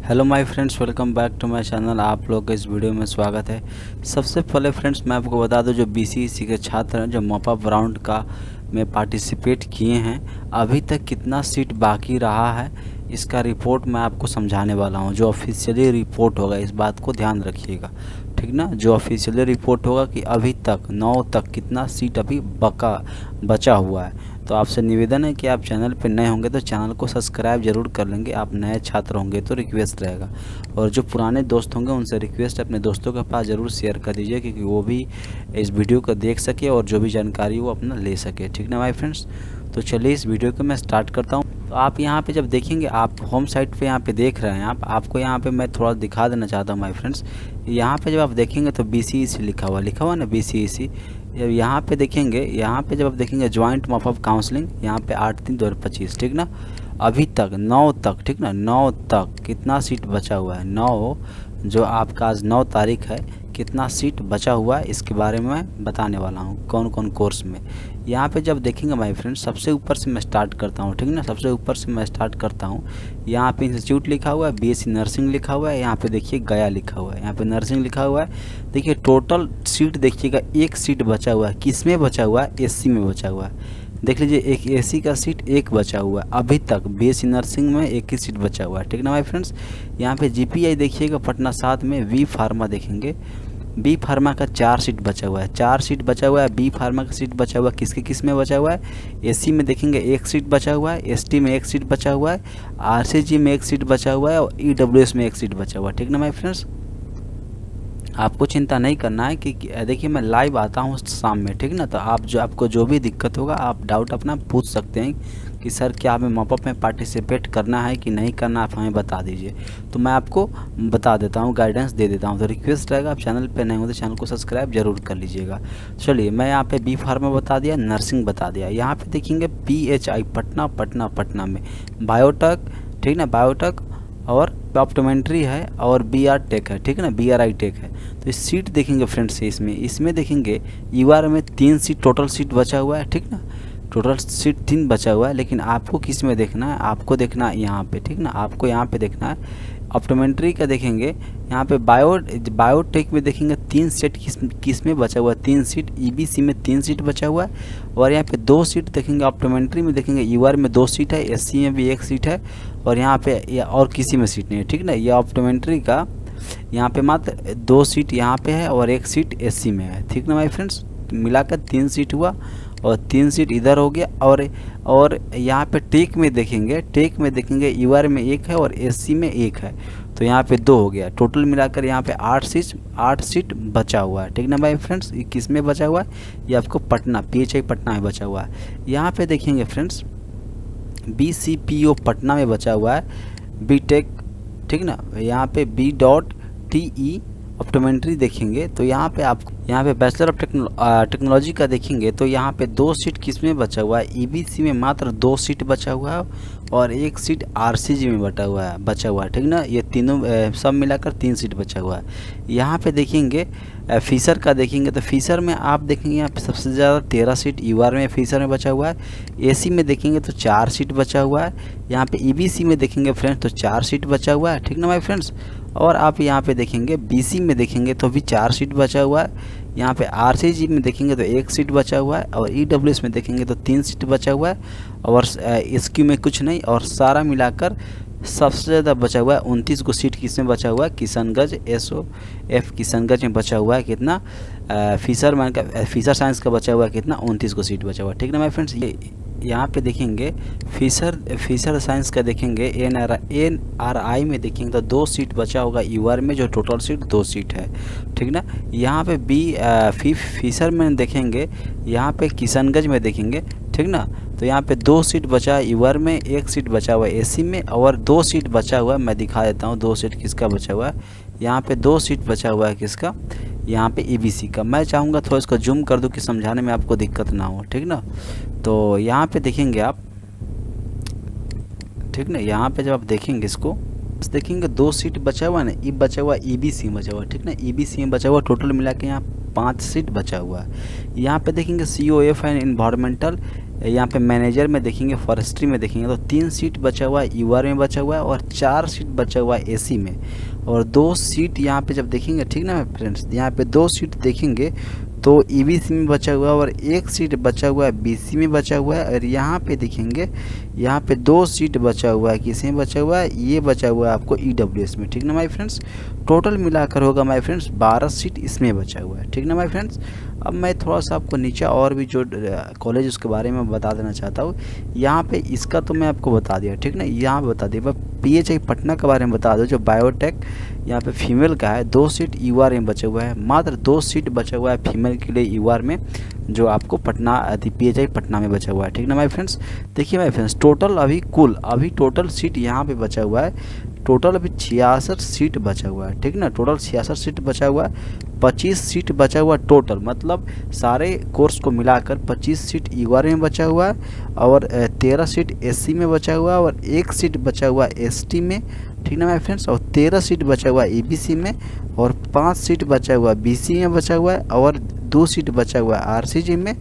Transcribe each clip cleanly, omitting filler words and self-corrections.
Hello my friends, welcome back to my channel. आप लोग का इस वीडियो में स्वागत है। सबसे पहले फ्रेंड्स मैं आपको बता दूं, जो बीसीईसी के छात्र हैं जो मॉप अप राउंड का में पार्टिसिपेट किए हैं, अभी तक कितना सीट बाकी रहा है इसका रिपोर्ट मैं आपको समझाने वाला हूं। जो ऑफिशियली रिपोर्ट होगा, इस बात को ध्यान रखिएगा, ठीक ना। जो ऑफिशियली रिपोर्ट होगा कि अभी तक 9 तक कितना सीट अभी बचा हुआ है। तो आपसे निवेदन है कि आप चैनल पर नए होंगे तो चैनल को सब्सक्राइब जरूर कर लेंगे। आप नए छात्र होंगे तो रिक्वेस्ट रहेगा, और जो पुराने दोस्त होंगे उनसे रिक्वेस्ट अपने दोस्तों के पास ज़रूर शेयर कर दीजिए, क्योंकि वो भी इस वीडियो को देख सके और जो भी जानकारी वो अपना ले सके, ठीक ना माय फ्रेंड्स। तो चलिए इस वीडियो को मैं स्टार्ट करता हूँ। तो आप यहाँ पे जब देखेंगे, आप होम साइट पे यहाँ पे देख रहे हैं, आपको यहाँ पे मैं थोड़ा दिखा देना चाहता हूँ माय फ्रेंड्स। यहाँ पे जब आप देखेंगे तो बीसीईसी लिखा हुआ ना, बीसीईसी। जब यहाँ पे देखेंगे, यहाँ पे जब आप देखेंगे ज्वाइंट मॉप अप काउंसलिंग, यहाँ पे 8/3/2025, ठीक ना। अभी तक 9 तक, ठीक ना, 9 तक कितना सीट बचा हुआ है, 9, जो आपका आज 9 तारीख है, कितना सीट बचा हुआ है इसके बारे में मैं बताने वाला हूँ, कौन कौन कोर्स में। यहाँ पे जब देखेंगे माय फ्रेंड्स, सबसे ऊपर से मैं स्टार्ट करता हूँ, ठीक ना, सबसे ऊपर से मैं स्टार्ट करता हूँ। यहाँ पे इंस्टीट्यूट लिखा हुआ है, बीएससी नर्सिंग लिखा हुआ है, यहाँ पे देखिए गया लिखा हुआ है, यहाँ पे नर्सिंग लिखा हुआ है। देखिए टोटल सीट देखिएगा, एक सीट बचा हुआ है। किस में बचा हुआ है? एससी में बचा हुआ है। देख लीजिए, एक एसी का सीट एक बचा हुआ है अभी तक। बीएससी नर्सिंग में एक ही सीट बचा हुआ है, ठीक ना माय फ्रेंड्स। यहाँ पे जीपीआई देखिएगा पटना 7 में। वी फार्मा देखेंगे, बी फार्मा का 4 सीट बचा हुआ है, 4 सीट बचा हुआ है। बी फार्मा का सीट बचा हुआ है, किस में बचा हुआ है? एसी में देखेंगे 1 सीट बचा हुआ है, एसटी में 1 सीट बचा हुआ है, आरसीजी में 1 सीट बचा हुआ है, और ईडब्ल्यूएस में 1 सीट बचा हुआ है, ठीक ना माय फ्रेंड्स। आपको चिंता नहीं करना है कि देखिए मैं लाइव आता हूँ शाम में, ठीक ना। तो आपको जो भी दिक्कत होगा आप डाउट अपना पूछ सकते हैं कि सर क्या हमें मॉप अप में पार्टिसिपेट करना है कि नहीं करना, आप हमें बता दीजिए, तो मैं आपको बता देता हूँ, गाइडेंस दे देता हूँ। तो रिक्वेस्ट रहेगा, आप चैनल पे नए हो तो चैनल को सब्सक्राइब जरूर कर लीजिएगा। चलिए, मैं यहाँ पे बी फार्मा बता दिया, नर्सिंग बता दिया। यहाँ पे देखेंगे PHI पटना में बायोटेक, ठीक ना, बायोटेक और ऑप्टोमेट्री है, और BR टेक है, ठीक है ना, BRI टेक है। तो इस सीट देखेंगे फ्रेंड्स, इसमें देखेंगे यूआर में 3 सीट टोटल सीट बचा हुआ है, ठीक ना, टोटल सीट 3 बचा हुआ है। लेकिन आपको किस में देखना है? आपको देखना है यहाँ पे, ठीक ना, आपको यहाँ पे देखना है। ऑप्टोमेट्री का देखेंगे, यहाँ पे बायोटेक में देखेंगे 3 सीट किस में बचा हुआ है? 3 सीट। ईबीसी में 3 सीट बचा हुआ है, और यहाँ पे 2 सीट देखेंगे। ऑप्टोमेट्री में देखेंगे यूआर में 2 सीट है, एससी में भी 1 सीट है, और यहाँ पे और किसी में सीट नहीं है, ठीक ना। ये ऑप्टोमेट्री का यहाँ पे मात्र 2 सीट यहाँ पे है, और 1 सीट एससी में है, ठीक ना माय फ्रेंड्स। मिलाकर 3 सीट हुआ, और 3 सीट इधर हो गया। और यहाँ पे टेक में देखेंगे यूआर में 1 है और एससी में 1 है, तो यहाँ पे 2 हो गया। टोटल मिलाकर यहाँ पे 8 सीट बचा हुआ है, ठीक ना भाई फ्रेंड्स। ये किस में बचा हुआ है? ये आपको पटना, PHI पटना में बचा हुआ है। यहाँ पे देखेंगे फ्रेंड्स, BCPO पटना में बचा हुआ है, बीटेक, ठीक ना। यहाँ पे B.TE ऑप्टोमेट्री देखेंगे, तो यहाँ पे बैचलर ऑफ टेक्नोलॉजी का देखेंगे, तो यहाँ पे 2 सीट किस में बचा हुआ है? ईबीसी में मात्र 2 सीट बचा हुआ है, और 1 सीट आरसीजी में बचा हुआ है, ठीक ना। ये तीनों सब मिलाकर 3 सीट बचा हुआ है। यहाँ पे देखेंगे फीसर का देखेंगे, तो फीसर में आप देखेंगे यहाँ पे सबसे ज़्यादा 13 सीट यूआर में फीसर में बचा हुआ है। एसी में देखेंगे तो 4 सीट बचा हुआ है। यहाँ पे ईबीसी में देखेंगे फ्रेंड्स तो 4 सीट बचा हुआ है, ठीक ना माय फ्रेंड्स। और आप यहाँ पे देखेंगे बीसी में देखेंगे तो भी 4 सीट बचा हुआ है। यहाँ पे आरसीजी में देखेंगे तो 1 सीट बचा हुआ है, और ईडब्ल्यूएस में देखेंगे तो 3 सीट बचा हुआ है, और एसक्यू में कुछ नहीं। और सारा मिलाकर सबसे ज़्यादा बचा हुआ है 29 को सीट किस में बचा हुआ है? किशनगंज SOF किशनगंज में बचा हुआ है। कितना? फिशर साइंस का बचा हुआ है कितना? 29 को सीट बचा हुआ है, ठीक ना माय फ्रेंड्स। ये यहाँ पे देखेंगे फिशर साइंस का देखेंगे, NRI में देखेंगे तो 2 सीट बचा होगा यूआर में, जो टोटल सीट 2 सीट है, ठीक ना। यहाँ पे फिशर में देखेंगे, यहाँ पे किशनगंज में देखेंगे, ठीक ना। तो यहाँ पे 2 सीट बचा है यूआर में, 1 सीट बचा हुआ है एसी में, और 2 सीट बचा हुआ है, मैं दिखा देता हूँ 2 सीट किसका बचा हुआ है। यहाँ पे 2 सीट बचा हुआ है किसका? यहाँ पे ईबीसी का। मैं चाहूँगा थोड़ा इसको जूम कर दूँ कि समझाने में आपको दिक्कत ना हो, ठीक ना। तो यहाँ पे देखेंगे आप, ठीक ना, यहाँ पे जब आप देखेंगे इसको देखेंगे 2 सीट बचा हुआ है ना, ई बचा हुआ ईबीसी में बचा हुआ है, ठीक ना, ईबीसी में बचा हुआ, टोटल मिला के यहाँ 5 सीट बचा हुआ है। यहाँ पे देखेंगे COF एंड इन्वायरमेंटल, यहाँ पे मैनेजर में देखेंगे, फॉरेस्ट्री में देखेंगे तो 3 सीट बचा हुआ है, UR में बचा हुआ है, और 4 सीट बचा हुआ है AC में, और 2 सीट यहाँ पे जब देखेंगे, ठीक ना फ्रेंड्स, यहाँ पे 2 सीट देखेंगे तो EBC में बचा हुआ है, और 1 सीट बचा हुआ है BC में बचा हुआ है, और यहाँ पे देखेंगे यहाँ पे 2 सीट बचा हुआ है, किस में बचा हुआ है, ये बचा हुआ है आपको EWS में, ठीक ना माय फ्रेंड्स। टोटल मिलाकर होगा माय फ्रेंड्स 12 सीट इसमें बचा हुआ है, ठीक ना माय फ्रेंड्स। अब मैं थोड़ा सा आपको नीचे और भी जो कॉलेज उसके बारे में बता देना चाहता हूँ। यहाँ पे इसका तो मैं आपको बता दिया, ठीक ना, यहाँ बता दिया। PHI पटना के बारे में बता दो, जो बायोटेक यहाँ पे फीमेल का है, 2 सीट UR में बचा हुआ है, मात्र 2 सीट बचा हुआ है फीमेल के लिए UR में, जो आपको पटना PHI पटना में बचा हुआ है, ठीक ना माय फ्रेंड्स। देखिए माय फ्रेंड्स, टोटल अभी टोटल सीट यहाँ पे बचा हुआ है, टोटल अभी 66 सीट बचा हुआ है, ठीक ना, टोटल 66 सीट बचा हुआ है। 25 सीट बचा हुआ टोटल, मतलब सारे कोर्स को मिलाकर 25 सीट UR में बचा हुआ है, और 13 सीट SC में बचा हुआ है, और 1 सीट बचा हुआ ST में, ठीक ना माय फ्रेंड्स, और 13 सीट बचा हुआ EBC में, और 5 सीट बचा हुआ BC में बचा हुआ है, और 2 सीट बचा हुआ RCG में,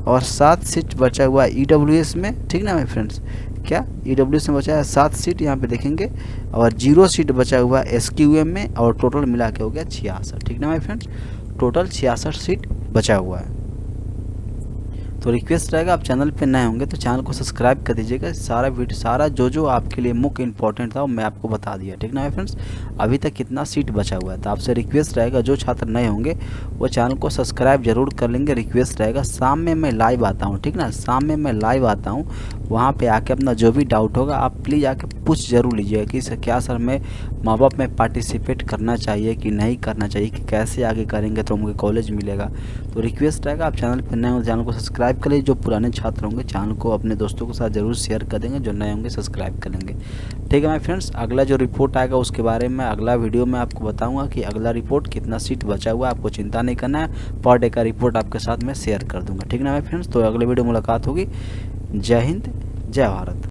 और 7 सीट बचा हुआ EWS में, ठीक ना माय फ्रेंड्स, क्या EWS में बचा है 7 सीट यहाँ पे देखेंगे, और 0 सीट बचा हुआ SQM में, और टोटल मिला के हो गया 66, ठीक ना माय फ्रेंड्स, टोटल 66 सीट बचा हुआ है। तो रिक्वेस्ट रहेगा, आप चैनल पे नए होंगे तो चैनल को सब्सक्राइब कर दीजिएगा। सारा वीडियो, सारा जो आपके लिए मुख्य इंपॉर्टेंट था वो मैं आपको बता दिया, ठीक ना माय फ्रेंड्स। अभी तक कितना सीट बचा हुआ है, तो आपसे रिक्वेस्ट रहेगा, जो छात्र नए होंगे वो चैनल को सब्सक्राइब जरूर कर लेंगे। रिक्वेस्ट रहेगा, शाम में मैं लाइव आता हूँ, ठीक ना, शाम में मैं लाइव आता हूँ, वहाँ पे आके अपना जो भी डाउट होगा आप प्लीज़ आके पूछ जरूर लीजिएगा कि सर क्या सर मैं माँ बाप में पार्टिसिपेट करना चाहिए कि नहीं करना चाहिए, कि कैसे आगे करेंगे तो मुझे कॉलेज मिलेगा। तो रिक्वेस्ट रहेगा, आप चैनल पर नए हो चैनल को सब्सक्राइब कर लीजिए। जो पुराने छात्र होंगे चैनल को अपने दोस्तों के साथ ज़रूर शेयर कर देंगे, जो नए होंगे सब्सक्राइब कर लेंगे, ठीक है माय फ्रेंड्स। अगला जो रिपोर्ट आएगा उसके बारे में अगला वीडियो में आपको बताऊँगा कि अगला रिपोर्ट कितना सीट बचा हुआ है, आपको चिंता नहीं करना है, पर डे का रिपोर्ट आपके साथ मैं शेयर कर दूँगा, ठीक है ना माय फ्रेंड्स। तो अगले वीडियो मुलाकात होगी। जय हिंद, जय भारत।